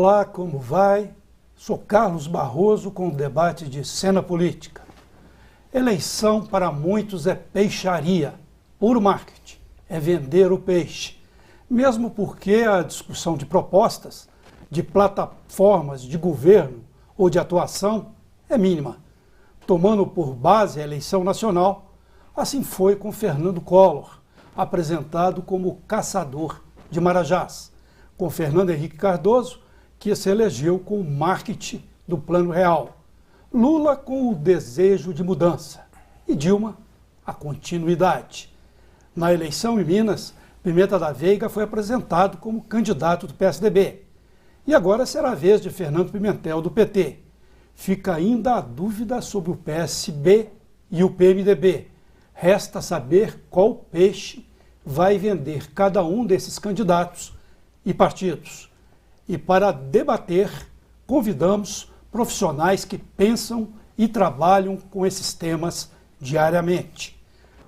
Olá, como vai? Sou Carlos Barroso com o debate de cena política. Eleição para muitos é peixaria, puro marketing, é vender o peixe. Mesmo porque a discussão de propostas, de plataformas de governo ou de atuação é mínima. Tomando por base a eleição nacional, assim foi com Fernando Collor, apresentado como caçador de marajás, com Fernando Henrique Cardoso, que se elegeu com o marketing do Plano Real, Lula com o desejo de mudança e Dilma a continuidade. Na eleição em Minas, Pimenta da Veiga foi apresentado como candidato do PSDB e agora será a vez de Fernando Pimentel do PT. Fica ainda a dúvida sobre o PSB e o PMDB. Resta saber qual peixe vai vender cada um desses candidatos e partidos. E para debater, convidamos profissionais que pensam e trabalham com esses temas diariamente.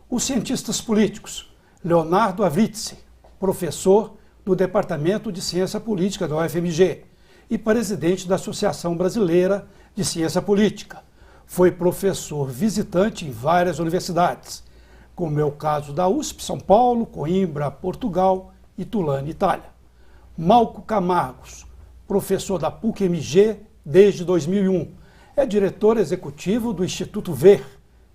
Os cientistas políticos, Leonardo Avritzi, professor do Departamento de Ciência Política da UFMG e presidente da Associação Brasileira de Ciência Política. Foi professor visitante em várias universidades, como é o caso da USP São Paulo, Coimbra, Portugal e Tulane, Itália. Malco Camargos, professor da PUC-MG desde 2001, é diretor executivo do Instituto VER,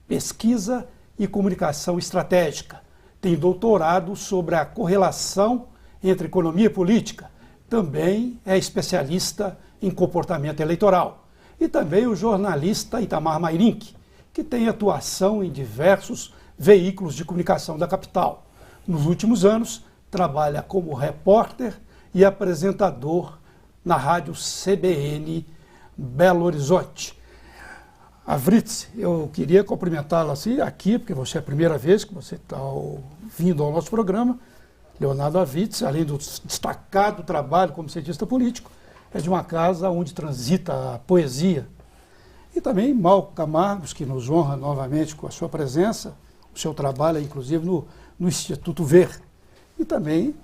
Pesquisa e Comunicação Estratégica. Tem doutorado sobre a correlação entre economia e política. Também é especialista em comportamento eleitoral. E também o jornalista Itamar Mairink, que tem atuação em diversos veículos de comunicação da capital. Nos últimos anos, trabalha como repórter e apresentador na rádio CBN Belo Horizonte. Avritzi, eu queria cumprimentá-la assim, aqui, porque você é a primeira vez que você está vindo ao nosso programa. Leonardo Avritzi, além do destacado trabalho como cientista político, é de uma casa onde transita a poesia. E também Malco Camargos, que nos honra novamente com a sua presença, o seu trabalho, inclusive, no Instituto VER. E também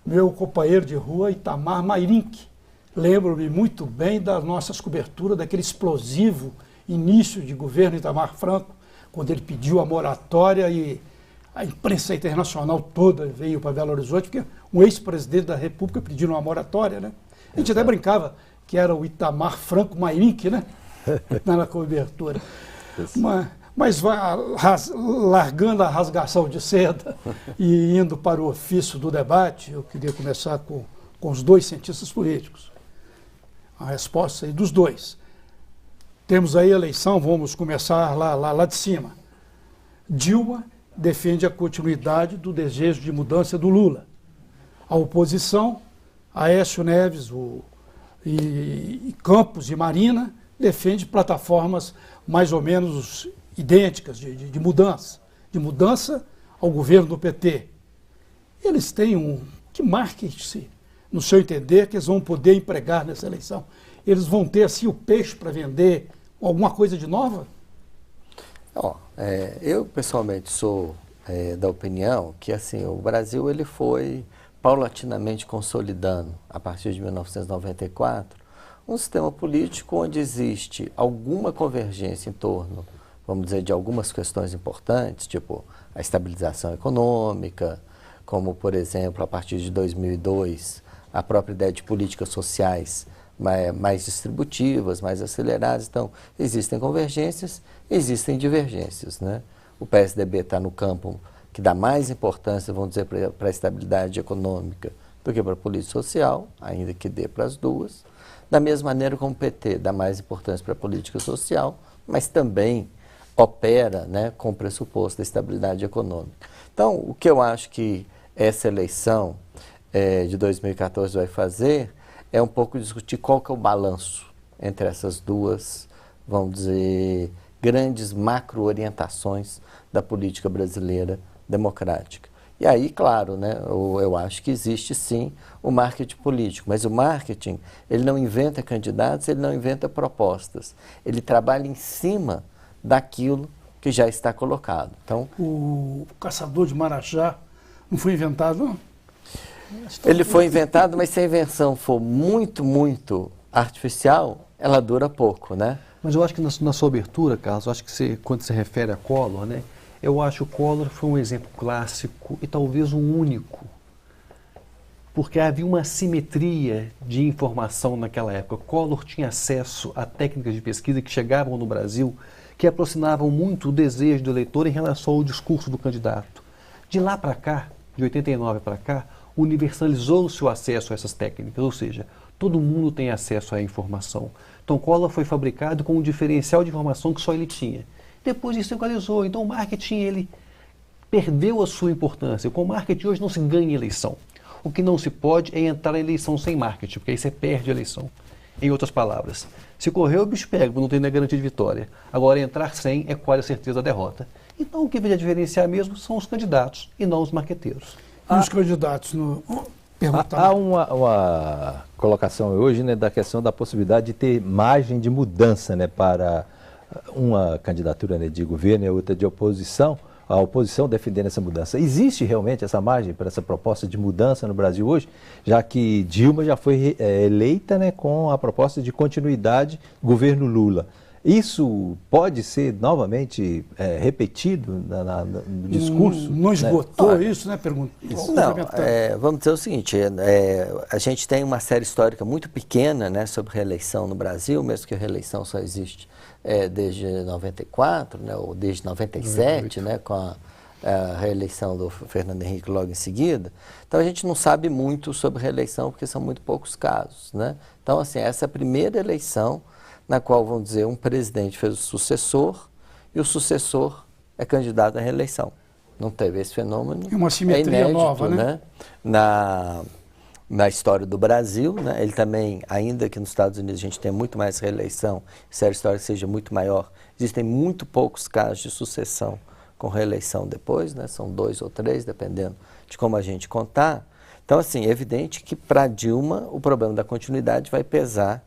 meu companheiro de rua, Itamar Mairink. Lembro-me muito bem das nossas coberturas, daquele explosivo início de governo Itamar Franco, quando ele pediu a moratória e a imprensa internacional toda veio para Belo Horizonte, porque um ex-presidente da República pediu uma moratória, né? A gente até brincava que era o Itamar Franco Mairink, né? Na cobertura. Mas largando a rasgação de seda e indo para o ofício do debate, eu queria começar com os dois cientistas políticos. A resposta aí dos dois. Temos aí a eleição, vamos começar lá de cima. Dilma defende a continuidade do desejo de mudança do Lula. A oposição, Aécio Neves e Campos e Marina, defende plataformas mais ou menos idênticas de mudança ao governo do PT. Eles têm que marketing, no seu entender, que eles vão poder empregar nessa eleição? Eles vão ter assim o peixe para vender alguma coisa de nova? Eu pessoalmente sou da opinião que assim, o Brasil ele foi paulatinamente consolidando, a partir de 1994, um sistema político onde existe alguma convergência em torno, vamos dizer, de algumas questões importantes, tipo a estabilização econômica, como, por exemplo, a partir de 2002, a própria ideia de políticas sociais mais distributivas, mais aceleradas. Então, existem convergências, existem divergências, né? O PSDB está no campo que dá mais importância, vamos dizer, para a estabilidade econômica do que para a política social, ainda que dê para as duas. Da mesma maneira como o PT dá mais importância para a política social, mas também opera, né, com o pressuposto da estabilidade econômica. Então, o que eu acho que essa eleição de 2014 vai fazer é um pouco discutir qual que é o balanço entre essas duas, vamos dizer, grandes macro-orientações da política brasileira democrática. E aí, claro, né, eu acho que existe sim o marketing político, mas o marketing, ele não inventa candidatos, ele não inventa propostas, ele trabalha em cima daquilo que já está colocado. Então, o caçador de marajá não foi inventado, não? Ele foi inventado, mas se a invenção for muito, muito artificial, ela dura pouco, né? Mas eu acho que na sua abertura, Carlos, eu acho que quando se refere a Collor, né, eu acho que o Collor foi um exemplo clássico e talvez um único, porque havia uma assimetria de informação naquela época. Collor tinha acesso a técnicas de pesquisa que chegavam no Brasil, que aproximavam muito o desejo do eleitor em relação ao discurso do candidato. De lá para cá, de 89 para cá, universalizou-se o acesso a essas técnicas, ou seja, todo mundo tem acesso à informação. Então, Collor foi fabricado com um diferencial de informação que só ele tinha. Depois isso equalizou. Então, o marketing ele perdeu a sua importância. Com o marketing hoje não se ganha eleição. O que não se pode é entrar na eleição sem marketing, porque aí você perde a eleição. Em outras palavras, se correr o bicho pega, não tem nem garantia de vitória. Agora, entrar sem é quase a certeza da derrota. Então, o que vai diferenciar mesmo são os candidatos e não os marqueteiros. E os candidatos no... Há uma colocação hoje, né, da questão da possibilidade de ter margem de mudança, né, para uma candidatura, né, de governo e outra de oposição, a oposição defendendo essa mudança. Existe realmente essa margem para essa proposta de mudança no Brasil hoje, já que Dilma já foi eleita, né, com a proposta de continuidade do governo Lula. Isso pode ser novamente repetido no discurso? Não esgotou isso, né? Pergunta. Não, vamos dizer o seguinte, a gente tem uma série histórica muito pequena, né, sobre reeleição no Brasil, mesmo que a reeleição só existe desde 94, né, ou desde 97, né, com a reeleição do Fernando Henrique logo em seguida. Então a gente não sabe muito sobre reeleição, porque são muito poucos casos, né? Então, assim, essa é a primeira eleição na qual, vamos dizer, um presidente fez o sucessor e o sucessor é candidato à reeleição. Não teve esse fenômeno. É uma simetria inédito, nova, né? Na história do Brasil, né? Ele também, ainda que nos Estados Unidos a gente tem muito mais reeleição, se a história seja muito maior, existem muito poucos casos de sucessão com reeleição depois, né? São 2 ou 3, dependendo de como a gente contar. Então, assim, é evidente que para Dilma o problema da continuidade vai pesar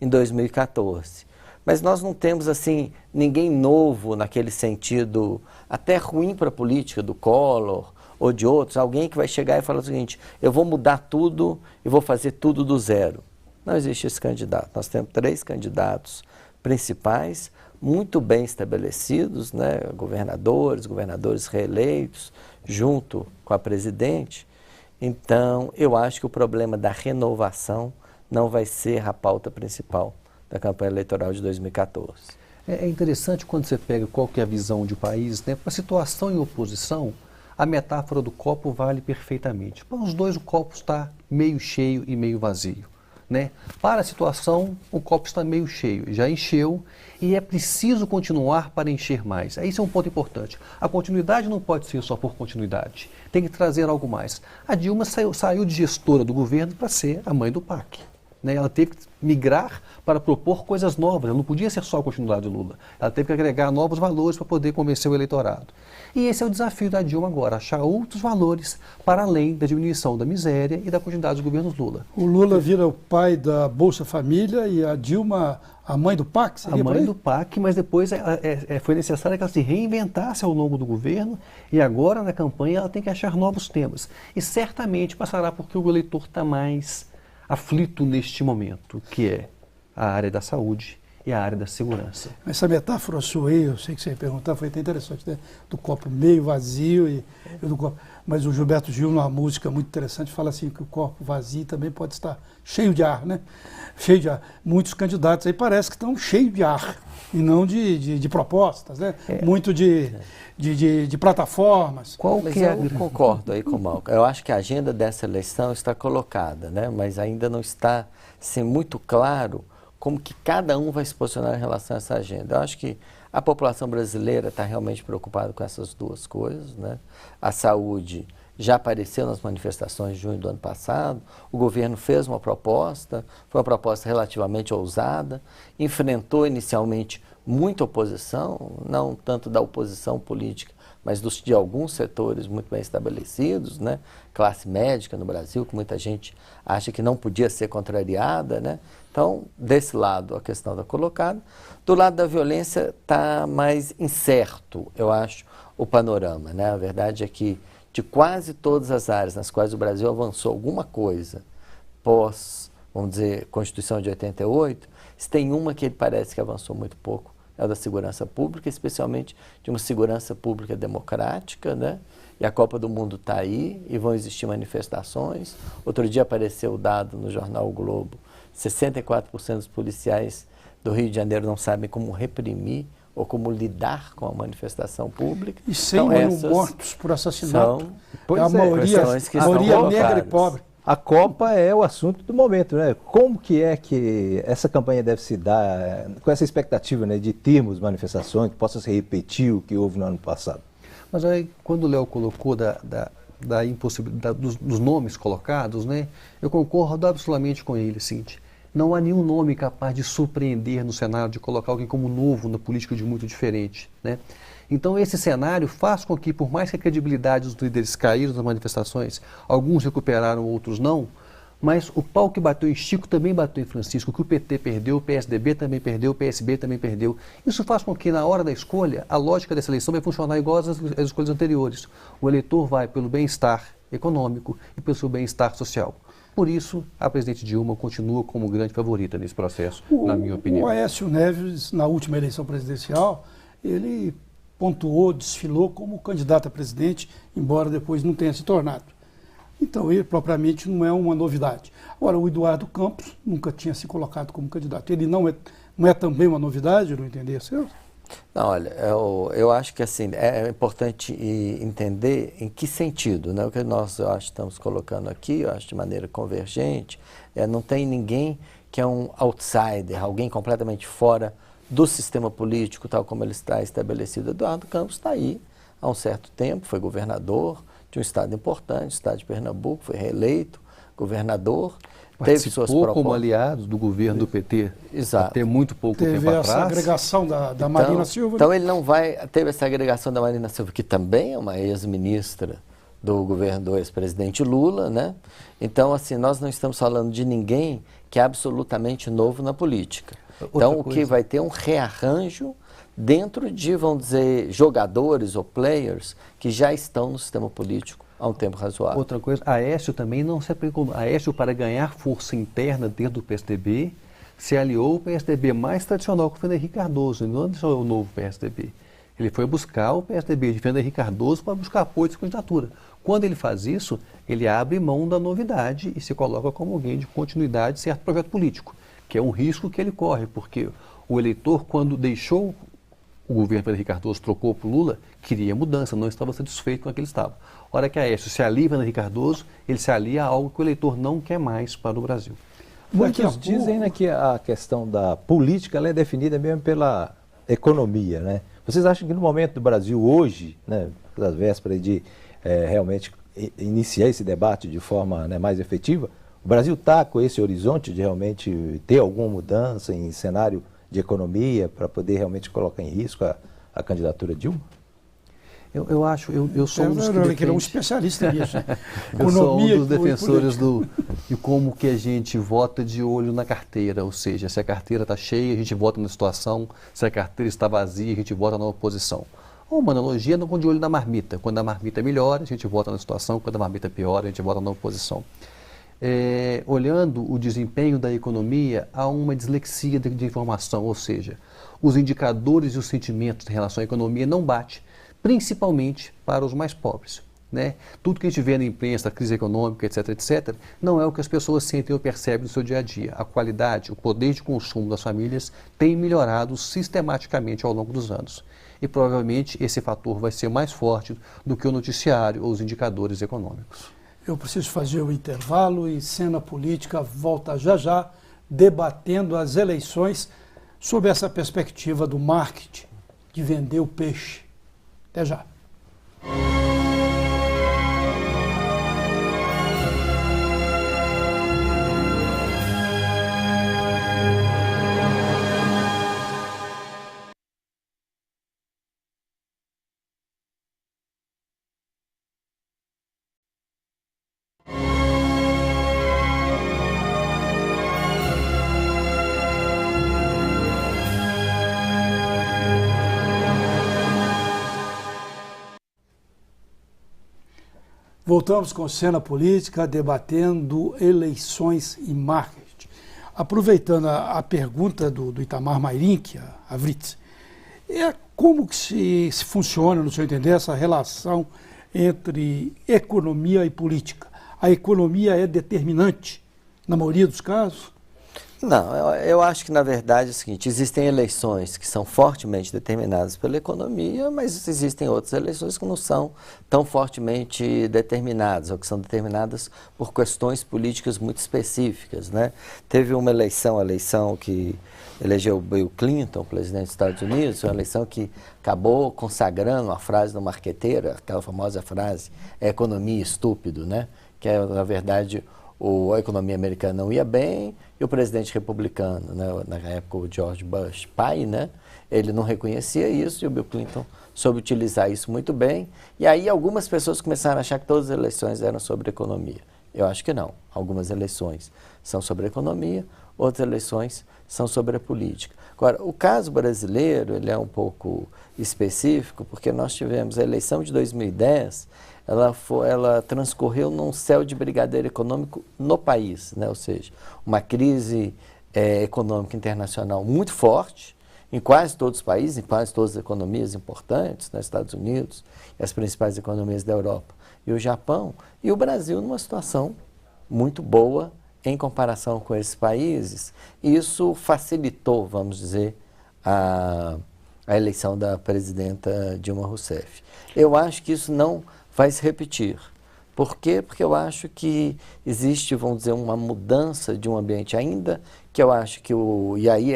em 2014. Mas nós não temos, assim, ninguém novo naquele sentido, até ruim para a política do Collor ou de outros, alguém que vai chegar e falar o seguinte, eu vou mudar tudo e vou fazer tudo do zero. Não existe esse candidato. Nós temos 3 candidatos principais, muito bem estabelecidos, né? governadores reeleitos, junto com a presidente. Então, eu acho que o problema da renovação não vai ser a pauta principal da campanha eleitoral de 2014. É interessante quando você pega qual que é a visão de país, né? Para a situação em oposição, a metáfora do copo vale perfeitamente. Para os dois, o copo está meio cheio e meio vazio, né? Para a situação, o copo está meio cheio, já encheu e é preciso continuar para encher mais. Esse é um ponto importante. A continuidade não pode ser só por continuidade, tem que trazer algo mais. A Dilma saiu de gestora do governo para ser a mãe do PAC. Né? Ela teve que migrar para propor coisas novas, ela não podia ser só a continuidade de Lula, ela teve que agregar novos valores para poder convencer o eleitorado. E esse é o desafio da Dilma agora, achar outros valores para além da diminuição da miséria e da continuidade dos governos Lula. O Lula vira o pai da Bolsa Família e a Dilma a mãe do PAC? A mãe do PAC, mas depois foi necessário que ela se reinventasse ao longo do governo e agora na campanha ela tem que achar novos temas. E certamente passará porque o eleitor está mais aflito neste momento, que é a área da saúde e a área da segurança. Essa metáfora sua aí, eu sei que você ia perguntar, foi até interessante, né? Do copo meio vazio e do copo... Mas o Gilberto Gil, numa música muito interessante, fala assim que o copo vazio também pode estar cheio de ar, né? Cheio de ar. Muitos candidatos aí parece que estão cheios de ar e não de propostas, né? Muito de plataformas. Mas eu concordo aí com o Malco. Eu acho que a agenda dessa eleição está colocada, né? Mas ainda não está assim, muito claro como que cada um vai se posicionar em relação a essa agenda. Eu acho que a população brasileira está realmente preocupada com essas duas coisas, né? A saúde já apareceu nas manifestações de junho do ano passado, o governo fez uma proposta, foi uma proposta relativamente ousada, enfrentou inicialmente muita oposição, não tanto da oposição política, mas de alguns setores muito bem estabelecidos, né? Classe médica no Brasil, que muita gente acha que não podia ser contrariada, né? Então, desse lado, a questão está colocada. Do lado da violência, está mais incerto, eu acho, o panorama, né? A verdade é que de quase todas as áreas nas quais o Brasil avançou alguma coisa pós, vamos dizer, Constituição de 88, se tem uma que ele parece que avançou muito pouco, é a da segurança pública, especialmente de uma segurança pública democrática, né? E a Copa do Mundo está aí e vão existir manifestações. Outro dia apareceu o dado no jornal O Globo, 64% dos policiais do Rio de Janeiro não sabem como reprimir ou como lidar com a manifestação pública. E 100 mil mortos por assassinato. São, a maioria negra e pobre. A Copa é o assunto do momento, né? Como que é que essa campanha deve se dar, com essa expectativa, né, de termos manifestações, que possa se repetir o que houve no ano passado? Mas aí, quando o Léo colocou da impossibilidade dos nomes colocados, né, eu concordo absolutamente com ele, seguinte, não há nenhum nome capaz de surpreender no cenário, de colocar alguém como novo na política de muito diferente, né? Então esse cenário faz com que, por mais que a credibilidade dos líderes caíram nas manifestações, alguns recuperaram, outros não, mas o pau que bateu em Chico também bateu em Francisco, o que o PT perdeu, o PSDB também perdeu, o PSB também perdeu. Isso faz com que, na hora da escolha, a lógica dessa eleição vai funcionar igual às escolhas anteriores. O eleitor vai pelo bem-estar econômico e pelo seu bem-estar social. Por isso, a presidente Dilma continua como grande favorita nesse processo, na minha opinião. O Aécio Neves, na última eleição presidencial, ele pontuou, desfilou como candidato a presidente, embora depois não tenha se tornado. Então, ele propriamente não é uma novidade. Agora, o Eduardo Campos nunca tinha se colocado como candidato. Ele não é também uma novidade, não entender, seu? Não, olha, eu acho que assim, é importante entender em que sentido, né? O que nós, eu acho, estamos colocando aqui, eu acho de maneira convergente, não tem ninguém que é um outsider, alguém completamente fora do sistema político, tal como ele está estabelecido. Eduardo Campos está aí há um certo tempo, foi governador de um estado importante, o estado de Pernambuco, foi reeleito governador, teve suas propostas como aliado do governo do PT. Exato. Até muito pouco tempo atrás. Teve essa agregação da Marina Silva. Então ele não vai... Teve essa agregação da Marina Silva, que também é uma ex-ministra do governo do ex-presidente Lula, né? Então, assim, nós não estamos falando de ninguém que é absolutamente novo na política. Então, o que vai ter um rearranjo dentro de, vamos dizer, jogadores ou players que já estão no sistema político há um tempo razoável. Outra coisa, Aécio também não se aplicou. Aécio, para ganhar força interna dentro do PSDB, se aliou ao PSDB mais tradicional com o Fernando Henrique Cardoso, não deixou o novo PSDB. Ele foi buscar o PSDB de Fernando Henrique Cardoso para buscar apoio de candidatura. Quando ele faz isso, ele abre mão da novidade e se coloca como alguém de continuidade de certo projeto político, que é um risco que ele corre, porque o eleitor, quando deixou o governo Fernando Henrique Cardoso, trocou para o Lula, queria mudança, não estava satisfeito com aquele estado. A hora que a Aécio se alia a Fernando Henrique Cardoso, ele se alia a algo que o eleitor não quer mais para o Brasil. Muitos dizem, né, que a questão da política ela é definida mesmo pela economia, né? Vocês acham que no momento do Brasil hoje, né, das vésperas de realmente iniciar esse debate de forma, né, mais efetiva, o Brasil está com esse horizonte de realmente ter alguma mudança em cenário de economia para poder realmente colocar em risco a candidatura Dilma? Eu acho, eu sou um dos que defende... um especialista nisso. Eu sou um dos defensores de como que a gente vota de olho na carteira, ou seja, se a carteira está cheia, a gente vota na situação, se a carteira está vazia, a gente vota na oposição. Ou uma analogia de olho na marmita. Quando a marmita melhora, a gente vota na situação, quando a marmita piora, a gente vota na oposição. Olhando o desempenho da economia, há uma dislexia de informação, ou seja, os indicadores e os sentimentos em relação à economia não batem, principalmente para os mais pobres, né? Tudo que a gente vê na imprensa, a crise econômica, etc., etc., não é o que as pessoas sentem ou percebem no seu dia a dia. A qualidade, o poder de consumo das famílias tem melhorado sistematicamente ao longo dos anos. E provavelmente esse fator vai ser mais forte do que o noticiário ou os indicadores econômicos. Eu preciso fazer o intervalo e Cena Política volta já já, debatendo as eleições sob essa perspectiva do marketing, de vender o peixe. Até já. Voltamos com Cena Política, debatendo eleições e marketing. Aproveitando a pergunta do Itamar Mairink, a Vritz, como que se funciona, no seu entender, essa relação entre economia e política? A economia é determinante, na maioria dos casos? Não, eu acho que, na verdade, é o seguinte, existem eleições que são fortemente determinadas pela economia, mas existem outras eleições que não são tão fortemente determinadas, ou que são determinadas por questões políticas muito específicas, né? Teve uma eleição, a eleição que elegeu Bill Clinton, presidente dos Estados Unidos, uma eleição que acabou consagrando a frase do marqueteiro, aquela famosa frase, é economia estúpido, né? Que é, na verdade, a economia americana não ia bem e o presidente republicano, né, na época o George Bush, pai, né, ele não reconhecia isso e o Bill Clinton soube utilizar isso muito bem. E aí algumas pessoas começaram a achar que todas as eleições eram sobre economia. Eu acho que não. Algumas eleições são sobre economia, outras eleições são sobre a política. Agora, o caso brasileiro, ele é um pouco específico, porque nós tivemos a eleição de 2010, ela transcorreu num céu de brigadeiro econômico no país, né? Ou seja, uma crise econômica internacional muito forte, em quase todos os países, em quase todas as economias importantes, nos Estados Unidos, e as principais economias da Europa e o Japão, e o Brasil numa situação muito boa em comparação com esses países. Isso facilitou, vamos dizer, a eleição da presidenta Dilma Rousseff. Eu acho que isso não vai se repetir. Por quê? Porque eu acho que existe, vamos dizer, uma mudança de um ambiente ainda, que eu acho que e aí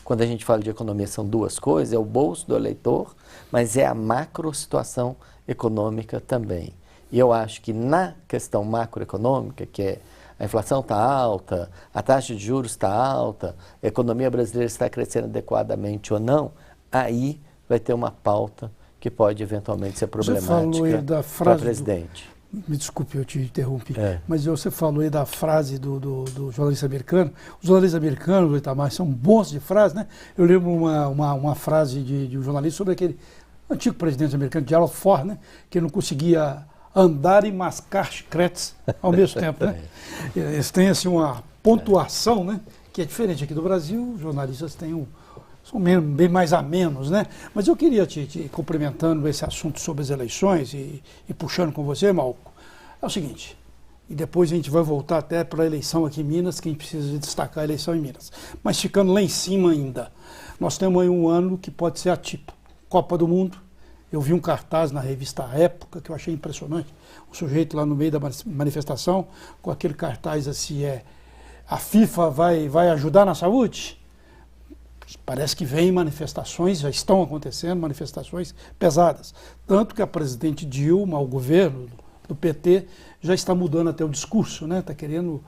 quando a gente fala de economia são duas coisas, é o bolso do eleitor, mas é a macro situação econômica também. E eu acho que na questão macroeconômica, que é a inflação está alta, a taxa de juros está alta, a economia brasileira está crescendo adequadamente ou não, aí vai ter uma pauta que pode eventualmente ser problemática para o presidente. Me desculpe, eu te interrompi, mas você falou aí da frase do jornalista americano. Os jornalistas americanos, Itamar, são bons de frase, né? Eu lembro uma frase de um jornalista sobre aquele antigo presidente americano, Gerald Ford, né? Que não conseguia andar e mascar chicletes ao mesmo tempo, né? Eles têm assim uma pontuação, né? Que é diferente aqui do Brasil, os jornalistas são bem mais amenos, né? Mas eu queria te cumprimentando esse assunto sobre as eleições e puxando com você, Malco. É o seguinte, e depois a gente vai voltar até para a eleição aqui em Minas, que a gente precisa destacar a eleição em Minas. Mas ficando lá em cima ainda, nós temos aí um ano que pode ser atípico. Copa do Mundo. Eu vi um cartaz na revista Época, que eu achei impressionante. O sujeito lá no meio da manifestação, com aquele cartaz assim, a FIFA vai ajudar na saúde? Parece que vem manifestações, já estão acontecendo manifestações pesadas. Tanto que a presidente Dilma, o governo do PT, já está mudando até o discurso, né? Está querendo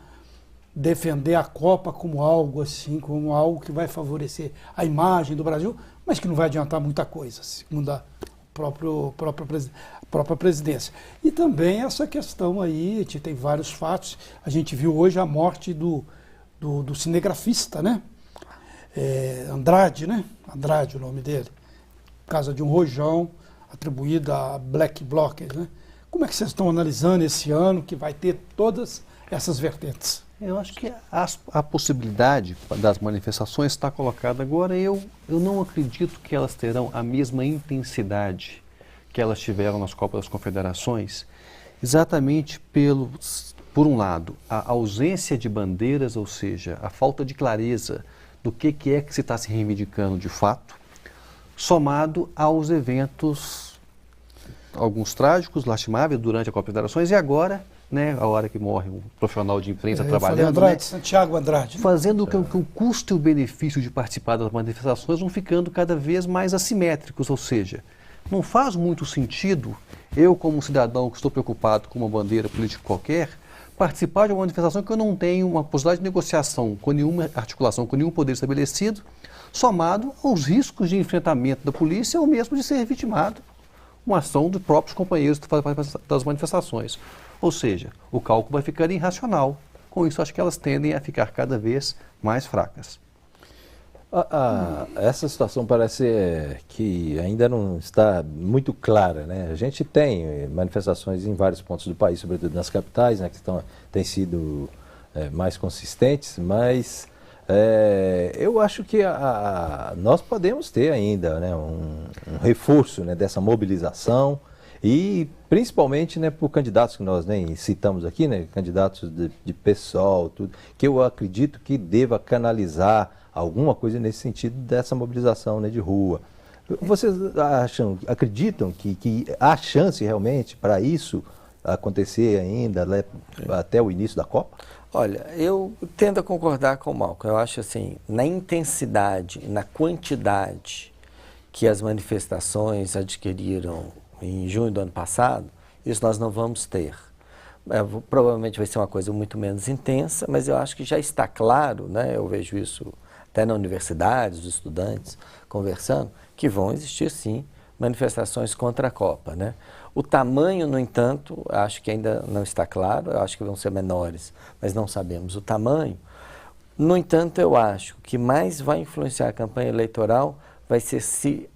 defender a Copa como algo assim, como algo que vai favorecer a imagem do Brasil, mas que não vai adiantar muita coisa, segundo a própria presidência. E também essa questão aí, a gente tem vários fatos. A gente viu hoje a morte do cinegrafista, né? Andrade, né? Andrade, o nome dele. Casa de um rojão, atribuída a Black Blockers, né? Como é que vocês estão analisando esse ano que vai ter todas essas vertentes? Eu acho que a possibilidade das manifestações está colocada agora. Eu não acredito que elas terão a mesma intensidade que elas tiveram nas Copas das Confederações, exatamente por um lado, a ausência de bandeiras, ou seja, a falta de clareza do que é que se está se reivindicando de fato, somado aos eventos, alguns trágicos, lastimáveis, durante a Copa das Confederações e agora, né, a hora que morre um profissional de imprensa trabalhando, Andrade, né, Santiago Andrade, né? Fazendo com que o custo e o benefício de participar das manifestações vão ficando cada vez mais assimétricos, ou seja, não faz muito sentido eu, como cidadão que estou preocupado com uma bandeira política qualquer, participar de uma manifestação que eu não tenho uma possibilidade de negociação com nenhuma articulação, com nenhum poder estabelecido, somado aos riscos de enfrentamento da polícia ou mesmo de ser vitimado uma ação dos próprios companheiros das manifestações. Ou seja, o cálculo vai ficando irracional. Com isso, acho que elas tendem a ficar cada vez mais fracas. Essa situação parece que ainda não está muito clara, né? A gente tem manifestações em vários pontos do país, sobretudo nas capitais, né, que têm sido mais consistentes, mas eu acho que nós podemos ter ainda, né, um reforço, né, dessa mobilização e principalmente, né, por candidatos que nós nem citamos aqui, né, candidatos de PSOL, tudo, que eu acredito que deva canalizar alguma coisa nesse sentido dessa mobilização, né, de rua. Vocês acreditam que há chance realmente para isso acontecer ainda até o início da Copa? Olha, eu tendo a concordar com o Malcolm. Eu acho assim, na intensidade, na quantidade que as manifestações adquiriram em junho do ano passado, isso nós não vamos ter. Provavelmente vai ser uma coisa muito menos intensa, mas eu acho que já está claro, né? Eu vejo isso até na universidade, os estudantes conversando, que vão existir sim manifestações contra a Copa, né? O tamanho, no entanto, acho que ainda não está claro, eu acho que vão ser menores, mas não sabemos o tamanho. No entanto, eu acho que mais vai influenciar a campanha eleitoral vai ser se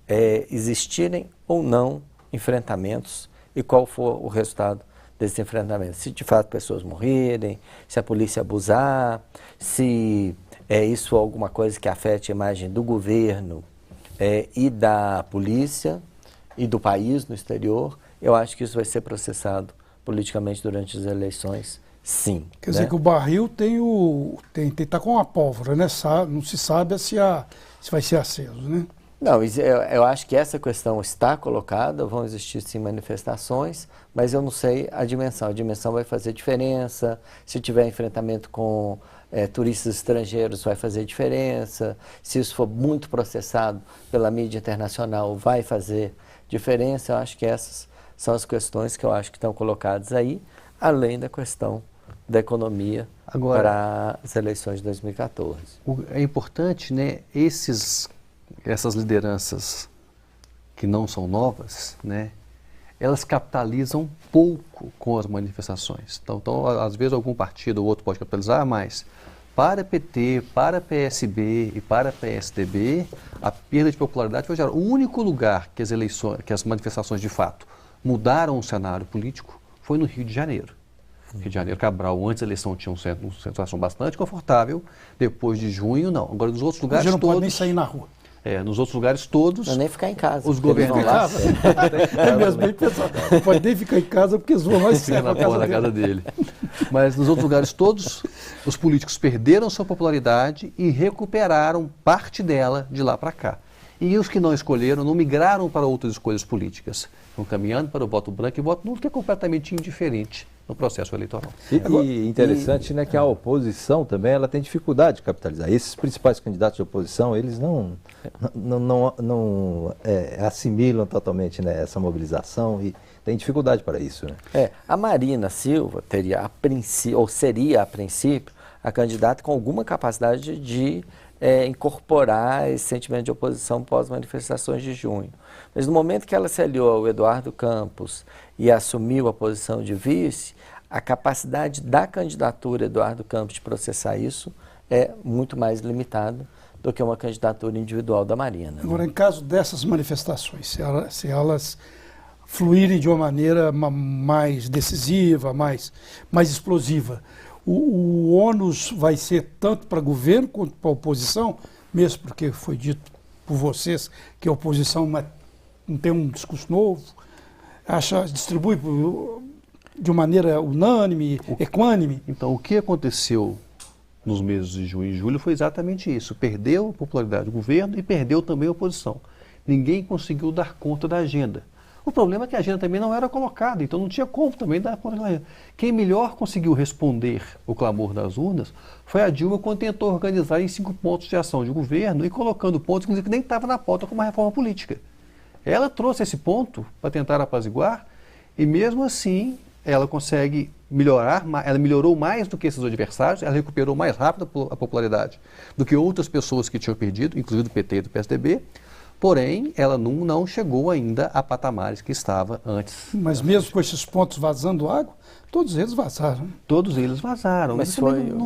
existirem ou não enfrentamentos e qual for o resultado desses enfrentamentos. Se de fato pessoas morrerem, se a polícia abusar, se isso for alguma coisa que afete a imagem do governo e da polícia e do país no exterior, eu acho que isso vai ser processado politicamente durante as eleições, sim. Quer dizer que o barril tá com a pólvora, né? Não se sabe se vai ser aceso, né? Não, eu acho que essa questão está colocada, vão existir sim manifestações, mas eu não sei a dimensão. A dimensão vai fazer diferença, se tiver enfrentamento com turistas estrangeiros vai fazer diferença, se isso for muito processado pela mídia internacional vai fazer diferença. Eu acho que essas são as questões que eu acho que estão colocadas aí, além da questão da economia para as eleições de 2014. É importante, né, essas lideranças que não são novas, né, elas capitalizam pouco com as manifestações. Então, às vezes algum partido ou outro pode capitalizar, mas para PT, para PSB e para PSDB, a perda de popularidade foi geral. O único lugar que as manifestações de fato mudaram o cenário político foi no Rio de Janeiro. Rio de Janeiro, Cabral, antes da eleição tinha uma situação bastante confortável, depois de junho não. Agora nos outros lugares não todos... pode nem sair na rua. Nos outros lugares todos... Não nem ficar em casa. Os governantes... Mesmo bem pensado. Não pode nem ficar em casa porque eles vão mais cedo na porta da casa dele. Mas nos outros lugares todos, os políticos perderam sua popularidade e recuperaram parte dela de lá para cá. E os que não escolheram não migraram para outras escolhas políticas. Estão caminhando para o voto branco e voto nulo, que é completamente indiferente no processo eleitoral. E interessante, né, que a oposição também ela tem dificuldade de capitalizar. Esses principais candidatos de oposição, eles não assimilam totalmente, né, essa mobilização e tem dificuldade para isso, né? A Marina Silva seria a princípio a candidata com alguma capacidade de incorporar esse sentimento de oposição pós-manifestações de junho. Mas no momento que ela se aliou ao Eduardo Campos e assumiu a posição de vice, a capacidade da candidatura Eduardo Campos de processar isso é muito mais limitada do que uma candidatura individual da Marina. Agora, em caso dessas manifestações, se elas fluírem de uma maneira mais decisiva, mais explosiva, o ônus vai ser tanto para o governo quanto para a oposição, mesmo porque foi dito por vocês que a oposição não tem um discurso novo, distribui de uma maneira unânime, equânime. Então, o que aconteceu nos meses de junho e julho foi exatamente isso. Perdeu a popularidade do governo e perdeu também a oposição. Ninguém conseguiu dar conta da agenda. O problema é que a agenda também não era colocada, então não tinha como também dar conta da agenda. Quem melhor conseguiu responder o clamor das urnas foi a Dilma, quando tentou organizar em 5 pontos de ação de governo e colocando pontos que nem estavam na pauta como uma reforma política. Ela trouxe esse ponto para tentar apaziguar e mesmo assim ela consegue melhorar, ela melhorou mais do que esses adversários, ela recuperou mais rápido a popularidade do que outras pessoas que tinham perdido, inclusive do PT e do PSDB, Porém, ela não chegou ainda a patamares que estava antes. Mas mesmo com esses pontos vazando água, todos eles vazaram. Todos eles vazaram.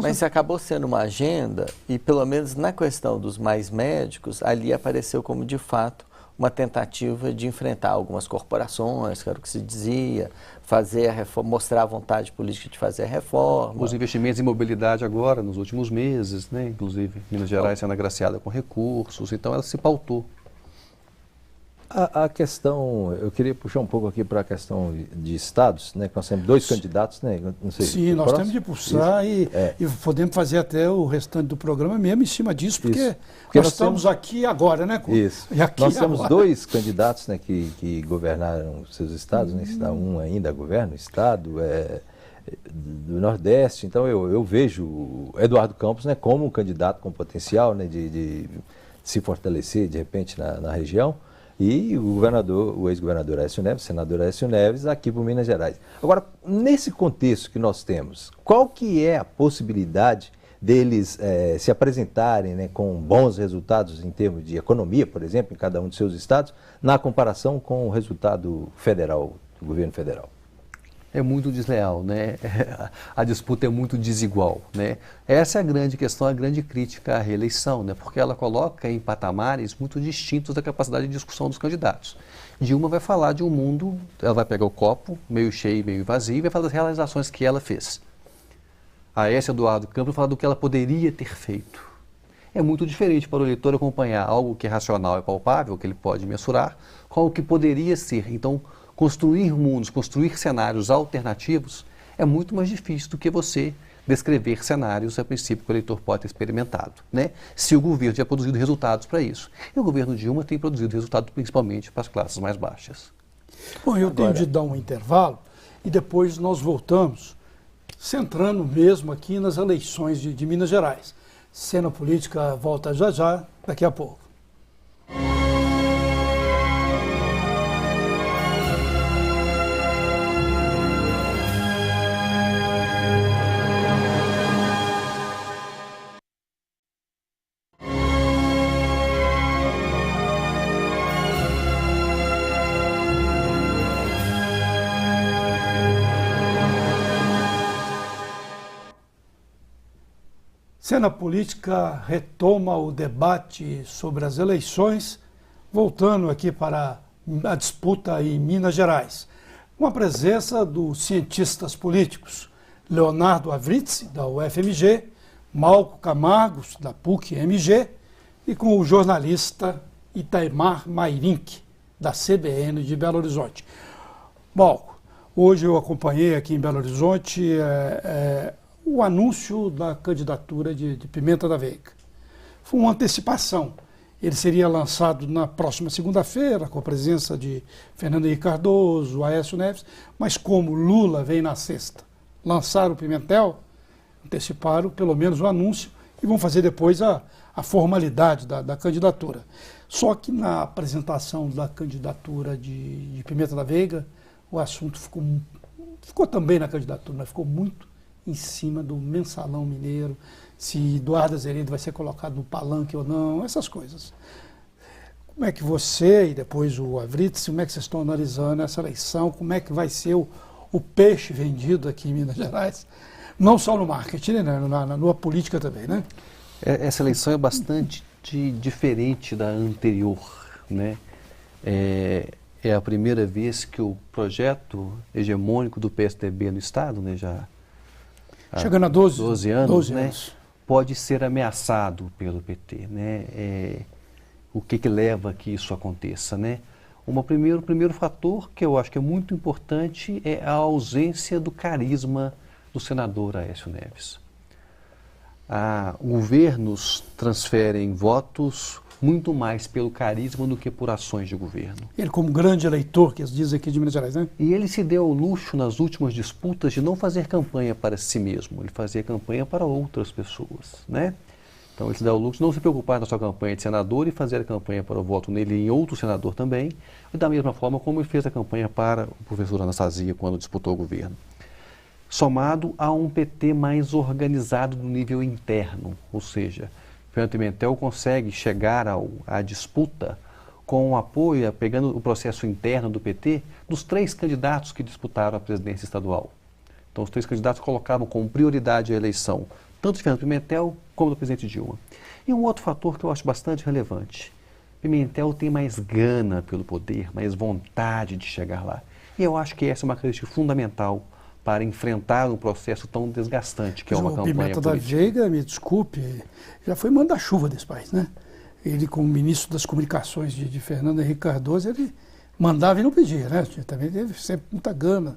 Mas acabou sendo uma agenda e, pelo menos na questão dos mais médicos, ali apareceu como, de fato, uma tentativa de enfrentar algumas corporações, que era o que se dizia, fazer a reforma, mostrar a vontade política de fazer a reforma. Os investimentos em mobilidade agora, nos últimos meses, né? Inclusive, Minas Gerais sendo agraciada com recursos, então ela se pautou. A questão, eu queria puxar um pouco aqui para a questão de estados, né? Que nós temos dois candidatos, né? Não sei, sim, nós temos de pulsar e podemos fazer até o restante do programa mesmo em cima disso, porque nós estamos aqui agora, né? Isso. Nós temos dois candidatos, né, que governaram seus estados, né? Um ainda governa o estado do Nordeste, então eu vejo o Eduardo Campos, né, como um candidato com potencial, né, de se fortalecer de repente na região. E o ex-governador Aécio Neves, senador Aécio Neves, aqui por Minas Gerais. Agora, nesse contexto que nós temos, qual que é a possibilidade deles se apresentarem, né, com bons resultados em termos de economia, por exemplo, em cada um de seus estados, na comparação com o resultado federal, do governo federal? É muito desleal, né? A disputa é muito desigual, né? Essa é a grande questão, a grande crítica à reeleição, né? Porque ela coloca em patamares muito distintos da capacidade de discussão dos candidatos. Dilma vai falar de um mundo, ela vai pegar o copo, meio cheio, meio vazio, e vai falar das realizações que ela fez. Aécio Eduardo Campos vai falar do que ela poderia ter feito. É muito diferente para o eleitor acompanhar algo que é racional e palpável, que ele pode mensurar, com o que poderia ser. Então, construir mundos, construir cenários alternativos é muito mais difícil do que você descrever cenários, a princípio, que o eleitor pode ter experimentado, né? Se o governo já produzido resultados para isso. E o governo Dilma tem produzido resultados principalmente para as classes mais baixas. Bom, eu tenho de dar um intervalo e depois nós voltamos, centrando mesmo aqui nas eleições de Minas Gerais. Cena Política volta já, daqui a pouco. Cena Política retoma o debate sobre as eleições, voltando aqui para a disputa em Minas Gerais, com a presença dos cientistas políticos Leonardo Avritz, da UFMG, Malco Camargo, da PUC-MG, e com o jornalista Itaimar Mairink, da CBN de Belo Horizonte. Malco, hoje eu acompanhei aqui em Belo Horizonte o anúncio da candidatura de Pimenta da Veiga. Foi uma antecipação. Ele seria lançado na próxima segunda-feira, com a presença de Fernando Henrique Cardoso, Aécio Neves, mas como Lula vem na sexta lançar o Pimentel, anteciparam pelo menos o anúncio e vão fazer depois a formalidade da candidatura. Só que na apresentação da candidatura de Pimenta da Veiga, o assunto ficou também na candidatura, mas ficou muito em cima do mensalão mineiro, se Eduardo Azeredo vai ser colocado no palanque ou não, essas coisas. Como é que você e depois o Avritz, como é que vocês estão analisando essa eleição, como é que vai ser o peixe vendido aqui em Minas Gerais, não só no marketing, né, na política também, né? Essa eleição é bastante diferente da anterior, né? É a primeira vez que o projeto hegemônico do PSDB no Estado, né, já chegando a 12 anos, né, pode ser ameaçado pelo PT, né? O que leva a que isso aconteça, né? O primeiro fator que eu acho que é muito importante é a ausência do carisma do senador Aécio Neves. Governos transferem votos muito mais pelo carisma do que por ações de governo. Ele como grande eleitor, que eles dizem aqui de Minas Gerais, né? E ele se deu ao luxo nas últimas disputas de não fazer campanha para si mesmo, ele fazia campanha para outras pessoas, né? Então ele se deu ao luxo de não se preocupar na sua campanha de senador e fazer a campanha para o voto nele em outro senador também, e da mesma forma como ele fez a campanha para o professor Anastasia quando disputou o governo. Somado a um PT mais organizado no nível interno, ou seja, Fernando Pimentel consegue chegar à disputa com o apoio, pegando o processo interno do PT, dos 3 candidatos que disputaram a presidência estadual. Então, os 3 candidatos colocavam como prioridade a eleição, tanto de Fernando Pimentel como do presidente Dilma. E um outro fator que eu acho bastante relevante, Pimentel tem mais gana pelo poder, mais vontade de chegar lá. E eu acho que essa é uma característica fundamental para enfrentar um processo tão desgastante que é uma campanha política. O Pimenta da Veiga, me desculpe, já foi manda-chuva desse país, né? Ele, como ministro das comunicações de Fernando Henrique Cardoso, ele mandava e não pedia, né? Também teve sempre muita gana.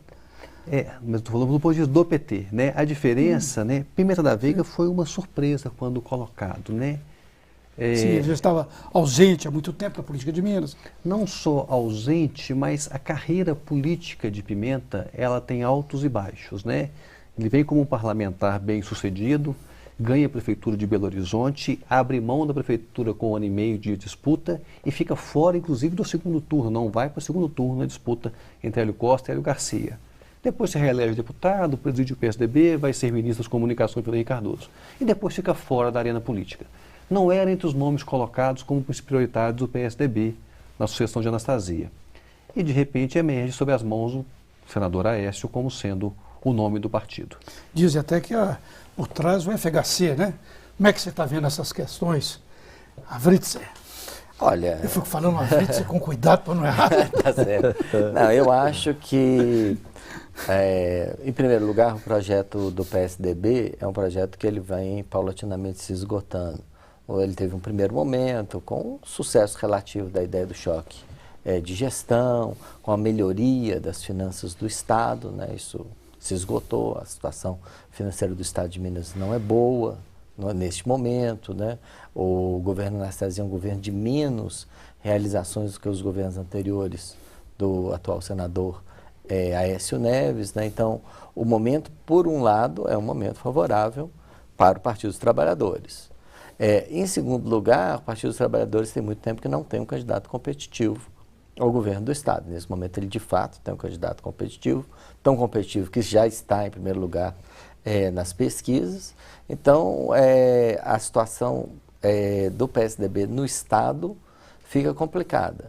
Mas estou falando do ponto de vista do PT, né? A diferença, né? Pimenta da Veiga foi uma surpresa quando colocado, né? Sim, ele já estava ausente há muito tempo da política de Minas. Não só ausente, mas a carreira política de Pimenta, ela tem altos e baixos, né? Ele vem como um parlamentar bem-sucedido, ganha a prefeitura de Belo Horizonte, abre mão da prefeitura com 1 ano e meio de disputa e fica fora, inclusive, do segundo turno, não vai para o segundo turno na disputa entre Hélio Costa e Hélio Garcia. Depois se reelege deputado, preside o PSDB, vai ser ministro das comunicações pelo Henrique Cardoso. E depois fica fora da arena política. Não era entre os nomes colocados como prioritários do PSDB na sucessão de Anastasia. E de repente emerge sob as mãos do senador Aécio como sendo o nome do partido. Dizem até que por trás o FHC, né? Como é que você está vendo essas questões? A Writzer. Olha... Eu fico falando a Writzer com cuidado para não errar. Tá certo. Não, eu acho que, em primeiro lugar, o projeto do PSDB é um projeto que ele vem paulatinamente se esgotando. Ele teve um primeiro momento com sucesso relativo da ideia do choque de gestão, com a melhoria das finanças do Estado, né? Isso se esgotou, a situação financeira do Estado de Minas não é boa neste momento, né? O governo Anastasia é um governo de menos realizações do que os governos anteriores do atual senador Aécio Neves, né? Então, o momento, por um lado, é um momento favorável para o Partido dos Trabalhadores. Em segundo lugar, o Partido dos Trabalhadores tem muito tempo que não tem um candidato competitivo ao governo do Estado. Nesse momento, ele de fato tem um candidato competitivo, tão competitivo que já está em primeiro lugar nas pesquisas. Então, a situação do PSDB no Estado fica complicada.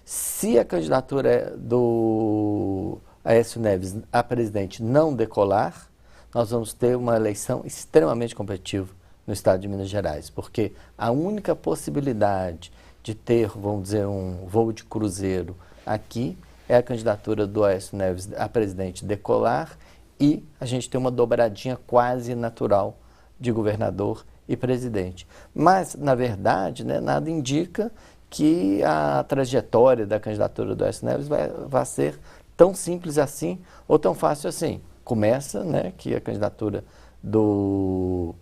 Se a candidatura do Aécio Neves a presidente não decolar, nós vamos ter uma eleição extremamente competitiva no Estado de Minas Gerais, porque a única possibilidade de ter, vamos dizer, um voo de cruzeiro aqui é a candidatura do Aécio Neves a presidente decolar e a gente ter uma dobradinha quase natural de governador e presidente. Mas, na verdade, né, nada indica que a trajetória da candidatura do Aécio Neves vai ser tão simples assim ou tão fácil assim. Começa, né, que a candidatura do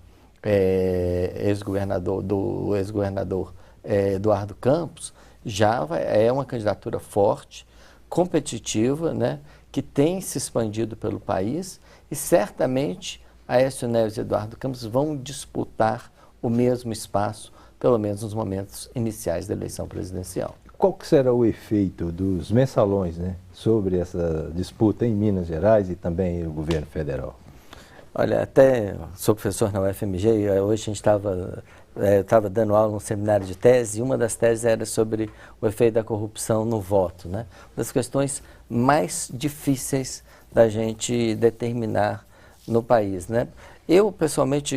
ex-governador Eduardo Campos já é uma candidatura forte, competitiva, né, que tem se expandido pelo país e certamente Aécio Neves e Eduardo Campos vão disputar o mesmo espaço, pelo menos nos momentos iniciais da eleição presidencial. Qual que será o efeito dos mensalões, né, sobre essa disputa em Minas Gerais e também o governo federal? Olha, até sou professor na UFMG e hoje a gente estava dando aula num seminário de tese e uma das teses era sobre o efeito da corrupção no voto, né? Uma das questões mais difíceis da gente determinar no país, né? Eu, pessoalmente,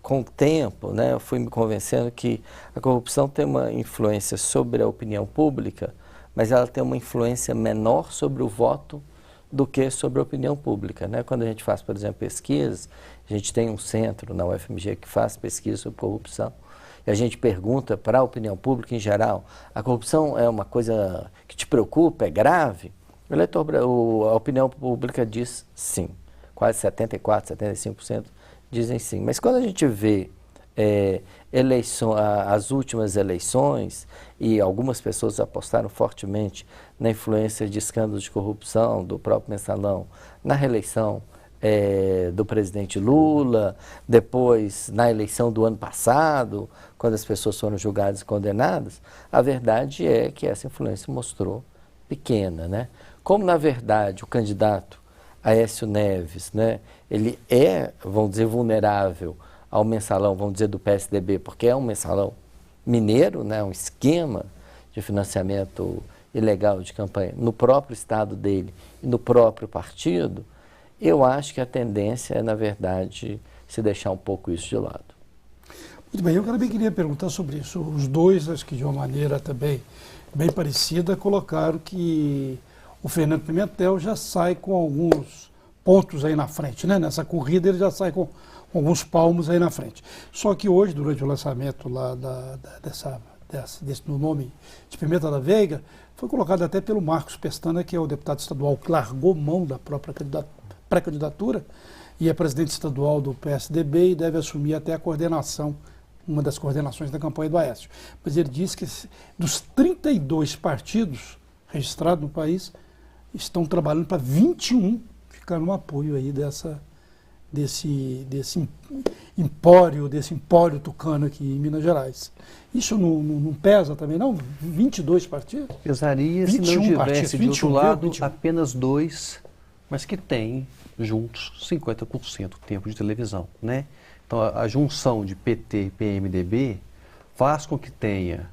com o tempo, né, eu fui me convencendo que a corrupção tem uma influência sobre a opinião pública, mas ela tem uma influência menor sobre o voto do que sobre a opinião pública, né? Quando a gente faz, por exemplo, pesquisas, a gente tem um centro na UFMG que faz pesquisa sobre corrupção, e a gente pergunta para a opinião pública em geral, a corrupção é uma coisa que te preocupa, é grave? A opinião pública diz sim, quase 74%, 75% dizem sim. Mas quando a gente vê as últimas eleições, e algumas pessoas apostaram fortemente na influência de escândalos de corrupção do próprio mensalão na reeleição do presidente Lula, depois na eleição do ano passado, quando as pessoas foram julgadas e condenadas, a verdade é que essa influência mostrou pequena, né? Como, na verdade, o candidato Aécio Neves, né, ele vamos dizer, vulnerável ao mensalão, vamos dizer, do PSDB, porque é um mensalão mineiro, né, um esquema de financiamento ilegal de campanha no próprio estado dele e no próprio partido, eu acho que a tendência é, na verdade, se deixar um pouco isso de lado. Muito bem, eu também queria perguntar sobre isso. Os dois, acho que de uma maneira também bem parecida, colocaram que o Fernando Pimentel já sai com alguns pontos aí na frente, né? Nessa corrida ele já sai com alguns palmos aí na frente. Só que hoje, durante o lançamento lá do nome de Pimenta da Veiga, foi colocado até pelo Marcos Pestana, que é o deputado estadual que largou mão da própria pré-candidatura e é presidente estadual do PSDB e deve assumir até a coordenação, uma das coordenações da campanha do Aécio. Mas ele disse que dos 32 partidos registrados no país, estão trabalhando para 21 ficar no apoio aí desse empório tucano aqui em Minas Gerais. Isso não pesa também, não? 22 partidos? Pesaria se não tivesse, de outro lado, apenas 2, mas que têm juntos 50% do tempo de televisão, né? Então, a junção de PT e PMDB faz com que tenha